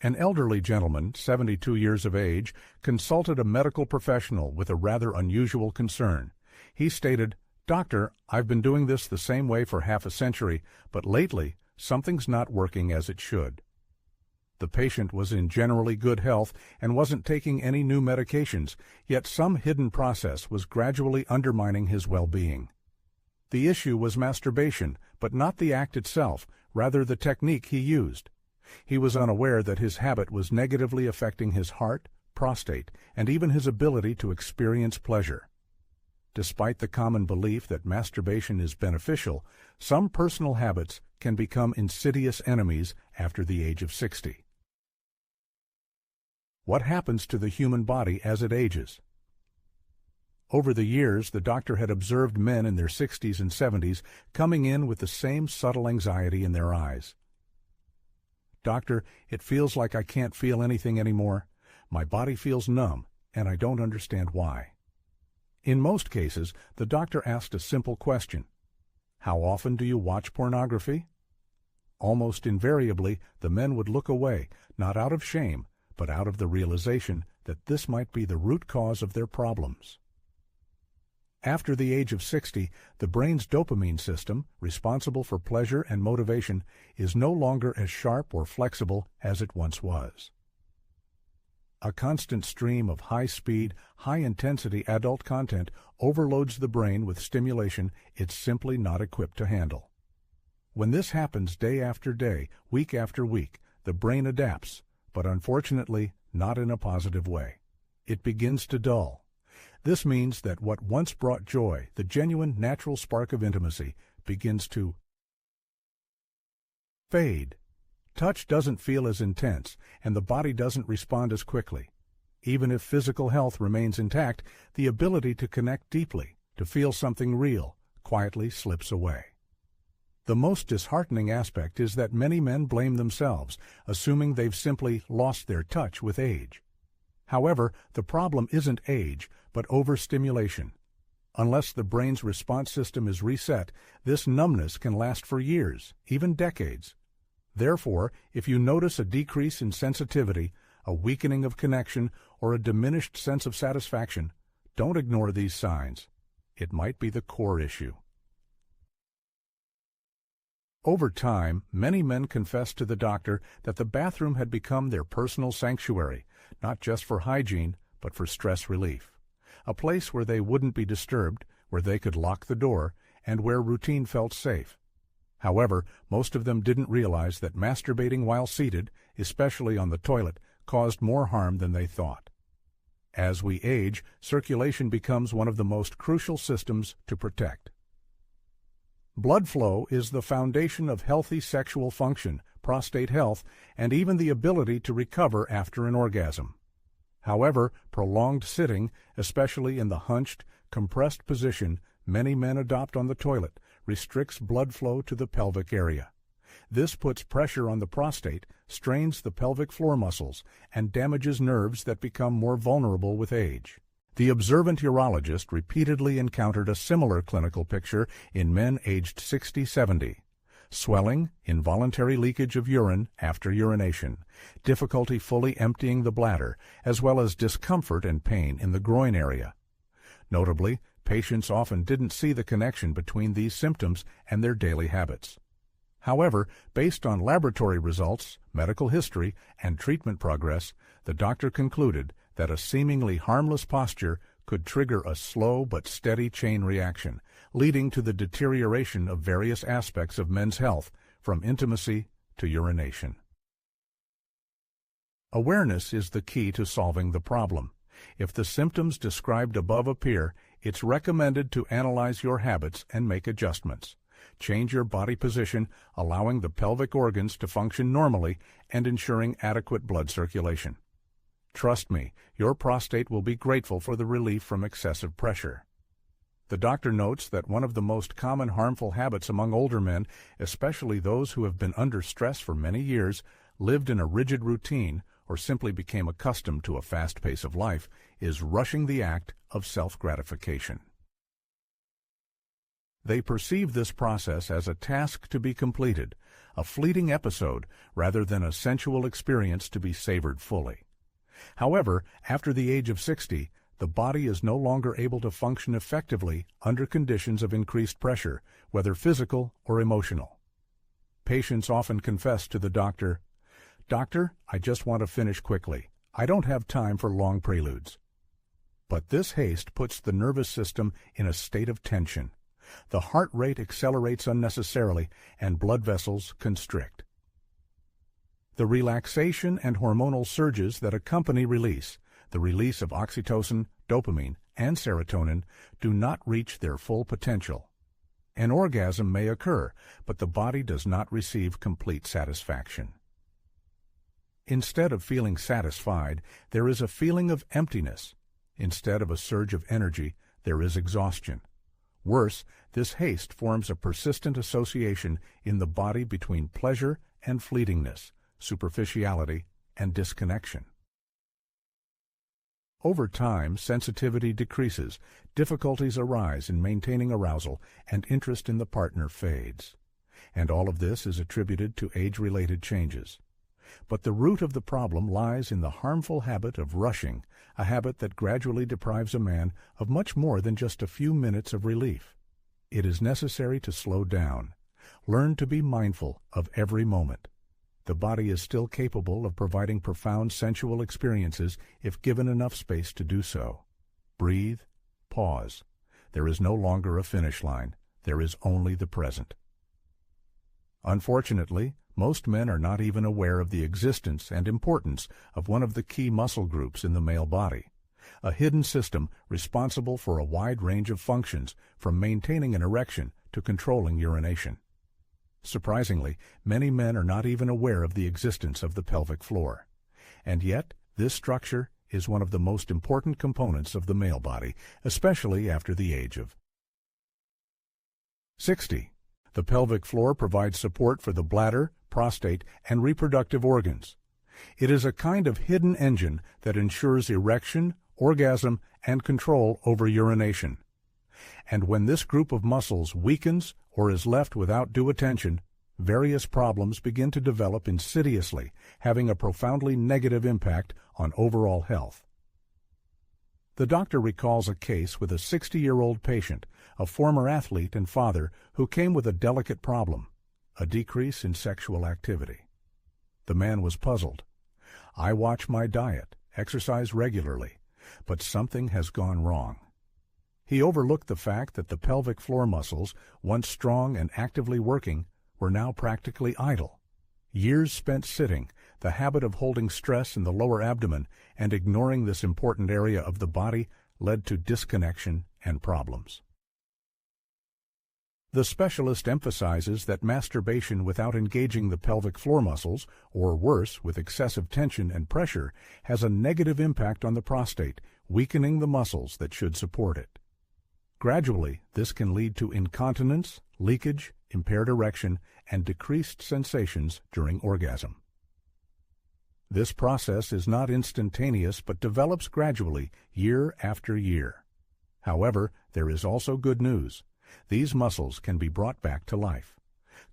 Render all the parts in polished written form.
An elderly gentleman, 72 years of age, consulted a medical professional with a rather unusual concern. He stated, "Doctor, I've been doing this the same way for half a century, but lately something's not working as it should." The patient was in generally good health and wasn't taking any new medications, yet some hidden process was gradually undermining his well-being. The issue was masturbation, but not the act itself, rather the technique he used. He was unaware that his habit was negatively affecting his heart, prostate, and even his ability to experience pleasure. Despite the common belief that masturbation is beneficial, some personal habits can become insidious enemies after the age of 60. What happens to the human body as it ages? Over the years, the doctor had observed men in their 60s and 70s coming in with the same subtle anxiety in their eyes. "Doctor, it feels like I can't feel anything anymore. My body feels numb, and I don't understand why." In most cases, the doctor asked a simple question: "How often do you watch pornography?" Almost invariably, the men would look away, not out of shame, but out of the realization that this might be the root cause of their problems. After the age of 60, the brain's dopamine system, responsible for pleasure and motivation, is no longer as sharp or flexible as it once was. A constant stream of high-speed, high-intensity adult content overloads the brain with stimulation it's simply not equipped to handle. When this happens day after day, week after week, the brain adapts, but unfortunately not in a positive way. It begins to dull. This means that what once brought joy, the genuine natural spark of intimacy, begins to fade. Touch doesn't feel as intense, and the body doesn't respond as quickly. Even if physical health remains intact, the ability to connect deeply, to feel something real, quietly slips away. The most disheartening aspect is that many men blame themselves, assuming they've simply lost their touch with age. However, the problem isn't age, but overstimulation. Unless the brain's response system is reset, this numbness can last for years, even decades. Therefore, if you notice a decrease in sensitivity, a weakening of connection, or a diminished sense of satisfaction, don't ignore these signs. It might be the core issue. Over time, many men confessed to the doctor that the bathroom had become their personal sanctuary, not just for hygiene, but for stress relief. A place where they wouldn't be disturbed, where they could lock the door, and where routine felt safe. However, most of them didn't realize that masturbating while seated, especially on the toilet, caused more harm than they thought. As we age, circulation becomes one of the most crucial systems to protect. Blood flow is the foundation of healthy sexual function, prostate health, and even the ability to recover after an orgasm. However, prolonged sitting, especially in the hunched, compressed position many men adopt on the toilet, restricts blood flow to the pelvic area. This puts pressure on the prostate, strains the pelvic floor muscles, and damages nerves that become more vulnerable with age. The observant urologist repeatedly encountered a similar clinical picture in men aged 60-70. Swelling, involuntary leakage of urine after urination, difficulty fully emptying the bladder, as well as discomfort and pain in the groin area. Notably, patients often didn't see the connection between these symptoms and their daily habits. However, based on laboratory results, medical history, and treatment progress, the doctor concluded that a seemingly harmless posture could trigger a slow but steady chain reaction, leading to the deterioration of various aspects of men's health, from intimacy to urination. Awareness is the key to solving the problem. If the symptoms described above appear, it's recommended to analyze your habits and make adjustments. Change your body position, allowing the pelvic organs to function normally and ensuring adequate blood circulation. Trust me, your prostate will be grateful for the relief from excessive pressure. The doctor notes that one of the most common harmful habits among older men, especially those who have been under stress for many years, lived in a rigid routine, or simply became accustomed to a fast pace of life, is rushing the act of self-gratification. They perceive this process as a task to be completed, a fleeting episode rather than a sensual experience to be savored fully. However, after the age of 60, the body is no longer able to function effectively under conditions of increased pressure, whether physical or emotional. Patients often confess to the doctor, "Doctor, I just want to finish quickly. I don't have time for long preludes." But this haste puts the nervous system in a state of tension. The heart rate accelerates unnecessarily and blood vessels constrict. The relaxation and hormonal surges that accompany release, the release of oxytocin, dopamine, and serotonin, do not reach their full potential. An orgasm may occur, but the body does not receive complete satisfaction. Instead of feeling satisfied, there is a feeling of emptiness. Instead of a surge of energy, there is exhaustion. Worse, this haste forms a persistent association in the body between pleasure and fleetingness, superficiality and disconnection. Over time, sensitivity decreases, difficulties arise in maintaining arousal, and interest in the partner fades. And all of this is attributed to age-related changes. But the root of the problem lies in the harmful habit of rushing, a habit that gradually deprives a man of much more than just a few minutes of relief. It is necessary to slow down. Learn to be mindful of every moment. The body is still capable of providing profound sensual experiences if given enough space to do so. Breathe, pause. There is no longer a finish line. There is only the present. Unfortunately, most men are not even aware of the existence and importance of one of the key muscle groups in the male body, a hidden system responsible for a wide range of functions, from maintaining an erection to controlling urination. Surprisingly, many men are not even aware of the existence of the pelvic floor. And yet, this structure is one of the most important components of the male body, especially after the age of 60. The pelvic floor provides support for the bladder, prostate, and reproductive organs. It is a kind of hidden engine that ensures erection, orgasm, and control over urination. And when this group of muscles weakens or is left without due attention, various problems begin to develop insidiously, having a profoundly negative impact on overall health. The doctor recalls a case with a 60-year-old patient, a former athlete and father, who came with a delicate problem, a decrease in sexual activity. The man was puzzled. "I watch my diet, exercise regularly, but something has gone wrong." He overlooked the fact that the pelvic floor muscles, once strong and actively working, were now practically idle. Years spent sitting, the habit of holding stress in the lower abdomen, and ignoring this important area of the body led to disconnection and problems. The specialist emphasizes that masturbation without engaging the pelvic floor muscles, or worse, with excessive tension and pressure, has a negative impact on the prostate, weakening the muscles that should support it. Gradually, this can lead to incontinence, leakage, impaired erection, and decreased sensations during orgasm. This process is not instantaneous but develops gradually, year after year. However, there is also good news. These muscles can be brought back to life.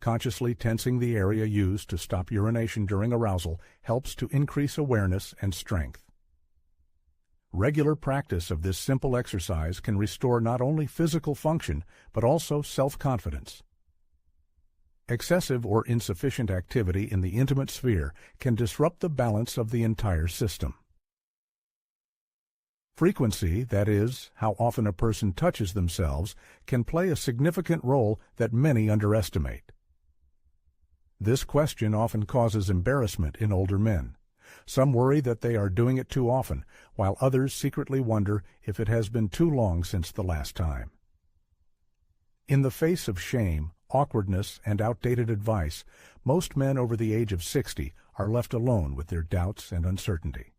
Consciously tensing the area used to stop urination during arousal helps to increase awareness and strength. Regular practice of this simple exercise can restore not only physical function, but also self-confidence. Excessive or insufficient activity in the intimate sphere can disrupt the balance of the entire system. Frequency, that is, how often a person touches themselves, can play a significant role that many underestimate. This question often causes embarrassment in older men. Some worry that they are doing it too often, while others secretly wonder if it has been too long since the last time. In the face of shame, awkwardness, and outdated advice, most men over the age of 60 are left alone with their doubts and uncertainty.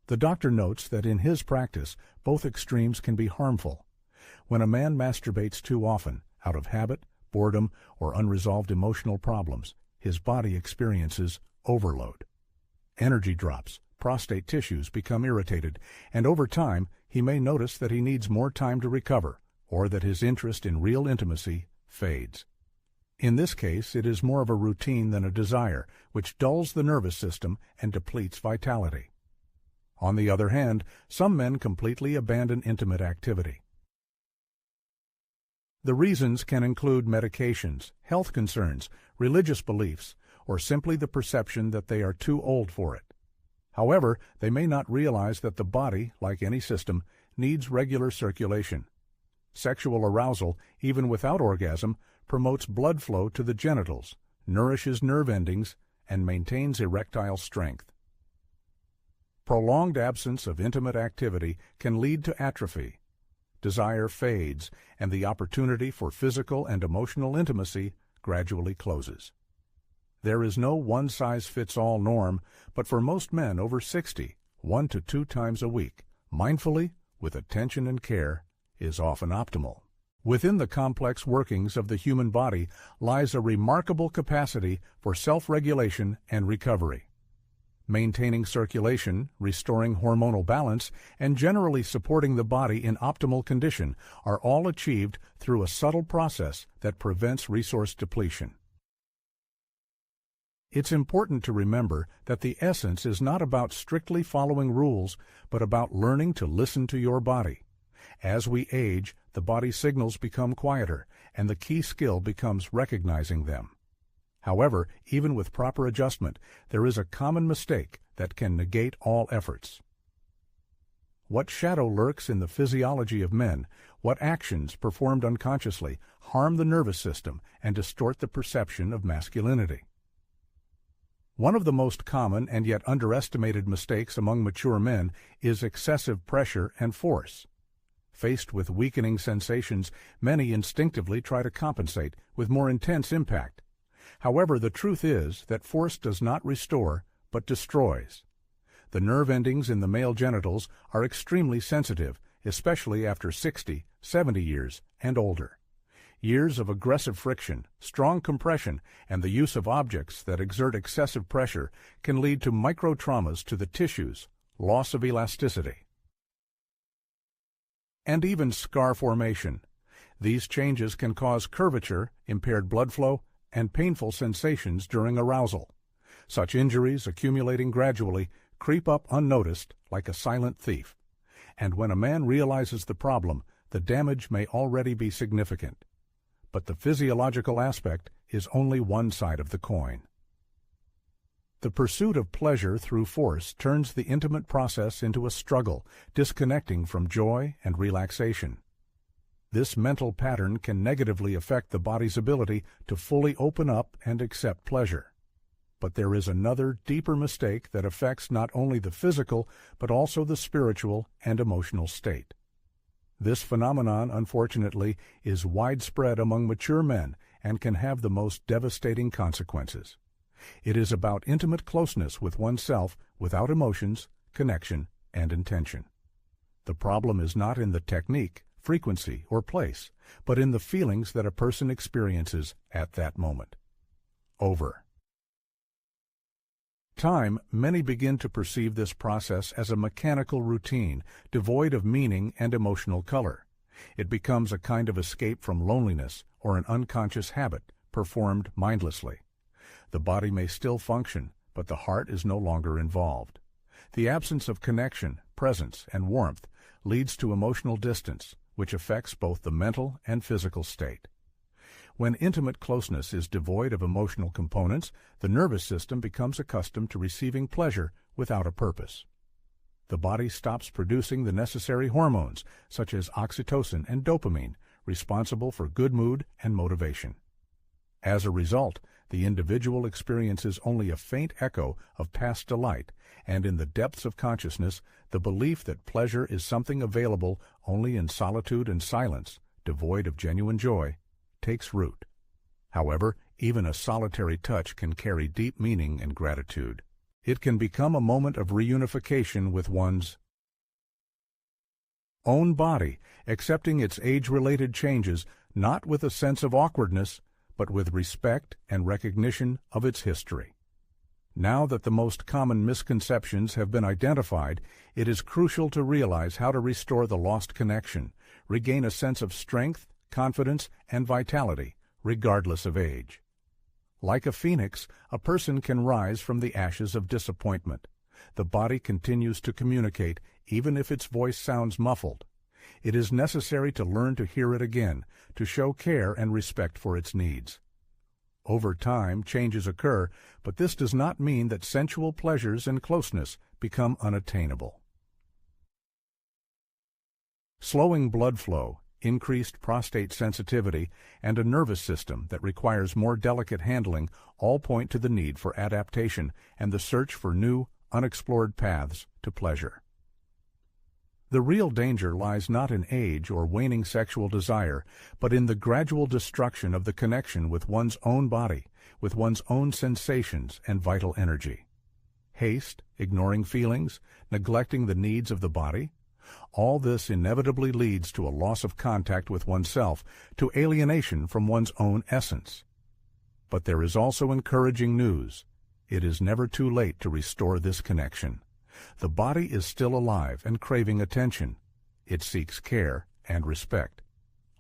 The doctor notes that in his practice, both extremes can be harmful. When a man masturbates too often, out of habit, boredom, or unresolved emotional problems, his body experiences overload. Energy drops, prostate tissues become irritated, and over time he may notice that he needs more time to recover, or that his interest in real intimacy fades. In this case, it is more of a routine than a desire, which dulls the nervous system and depletes vitality. On the other hand, some men completely abandon intimate activity. The reasons can include medications, health concerns, religious beliefs, or simply the perception that they are too old for it. However, they may not realize that the body, like any system, needs regular circulation. Sexual arousal, even without orgasm, promotes blood flow to the genitals, nourishes nerve endings, and maintains erectile strength. Prolonged absence of intimate activity can lead to atrophy. Desire fades, and the opportunity for physical and emotional intimacy gradually closes. There is no one-size-fits-all norm, but for most men over 60, 1 to 2 times a week, mindfully, with attention and care, is often optimal. Within the complex workings of the human body lies a remarkable capacity for self-regulation and recovery. Maintaining circulation, restoring hormonal balance, and generally supporting the body in optimal condition are all achieved through a subtle process that prevents resource depletion. It's important to remember that the essence is not about strictly following rules, but about learning to listen to your body. As we age, the body signals become quieter, and the key skill becomes recognizing them. However, even with proper adjustment, there is a common mistake that can negate all efforts. What shadow lurks in the physiology of men, what actions performed unconsciously harm the nervous system and distort the perception of masculinity? One of the most common and yet underestimated mistakes among mature men is excessive pressure and force. Faced with weakening sensations, many instinctively try to compensate with more intense impact. However, the truth is that force does not restore, but destroys. The nerve endings in the male genitals are extremely sensitive, especially after 60, 70 years and older. Years of aggressive friction, strong compression, and the use of objects that exert excessive pressure can lead to microtraumas to the tissues, loss of elasticity, and even scar formation. These changes can cause curvature, impaired blood flow, and painful sensations during arousal. Such injuries, accumulating gradually, creep up unnoticed like a silent thief. And when a man realizes the problem, the damage may already be significant. But the physiological aspect is only one side of the coin. The pursuit of pleasure through force turns the intimate process into a struggle, disconnecting from joy and relaxation. This mental pattern can negatively affect the body's ability to fully open up and accept pleasure. But there is another, deeper mistake that affects not only the physical, but also the spiritual and emotional state. This phenomenon, unfortunately, is widespread among mature men and can have the most devastating consequences. It is about intimate closeness with oneself without emotions, connection, and intention. The problem is not in the technique, frequency, or place, but in the feelings that a person experiences at that moment. Over time, many begin to perceive this process as a mechanical routine, devoid of meaning and emotional color. It becomes a kind of escape from loneliness or an unconscious habit performed mindlessly. The body may still function, but the heart is no longer involved. The absence of connection, presence, and warmth leads to emotional distance, which affects both the mental and physical state. When intimate closeness is devoid of emotional components, the nervous system becomes accustomed to receiving pleasure without a purpose. The body stops producing the necessary hormones, such as oxytocin and dopamine, responsible for good mood and motivation. As a result, the individual experiences only a faint echo of past delight, and in the depths of consciousness, the belief that pleasure is something available only in solitude and silence, devoid of genuine joy, takes root. However, even a solitary touch can carry deep meaning and gratitude. It can become a moment of reunification with one's own body, accepting its age-related changes not with a sense of awkwardness, but with respect and recognition of its history. Now that the most common misconceptions have been identified, it is crucial to realize how to restore the lost connection, regain a sense of strength, confidence, and vitality, regardless of age. Like a phoenix, a person can rise from the ashes of disappointment. The body continues to communicate, even if its voice sounds muffled. It is necessary to learn to hear it again, to show care and respect for its needs. Over time, changes occur, but this does not mean that sensual pleasures and closeness become unattainable. Slowing blood flow, increased prostate sensitivity, and a nervous system that requires more delicate handling all point to the need for adaptation and the search for new, unexplored paths to pleasure. The real danger lies not in age or waning sexual desire, but in the gradual destruction of the connection with one's own body, with one's own sensations and vital energy. Haste, ignoring feelings, neglecting the needs of the body, all this inevitably leads to a loss of contact with oneself, to alienation from one's own essence. But there is also encouraging news. It is never too late to restore this connection. The body is still alive and craving attention. It seeks care and respect.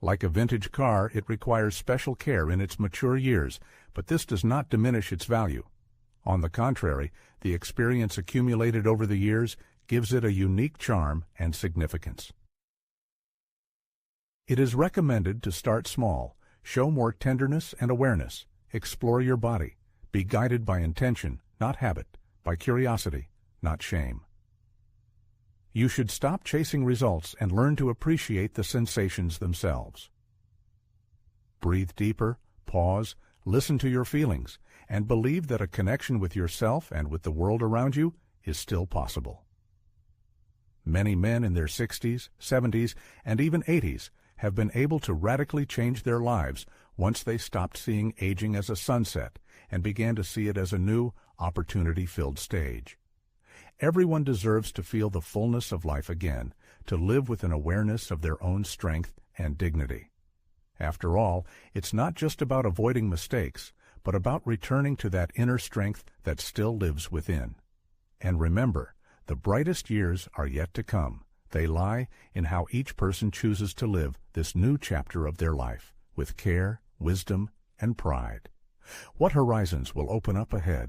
Like a vintage car, it requires special care in its mature years, but this does not diminish its value. On the contrary, the experience accumulated over the years gives it a unique charm and significance. It is recommended to start small, show more tenderness and awareness, explore your body, be guided by intention, not habit, by curiosity, not shame. You should stop chasing results and learn to appreciate the sensations themselves. Breathe deeper, pause, listen to your feelings, and believe that a connection with yourself and with the world around you is still possible. Many men in their 60s, 70s, and even 80s have been able to radically change their lives once they stopped seeing aging as a sunset and began to see it as a new, opportunity-filled stage. Everyone deserves to feel the fullness of life again, to live with an awareness of their own strength and dignity. After all, it's not just about avoiding mistakes, but about returning to that inner strength that still lives within. And remember, the brightest years are yet to come. They lie in how each person chooses to live this new chapter of their life, with care, wisdom, and pride. What horizons will open up ahead?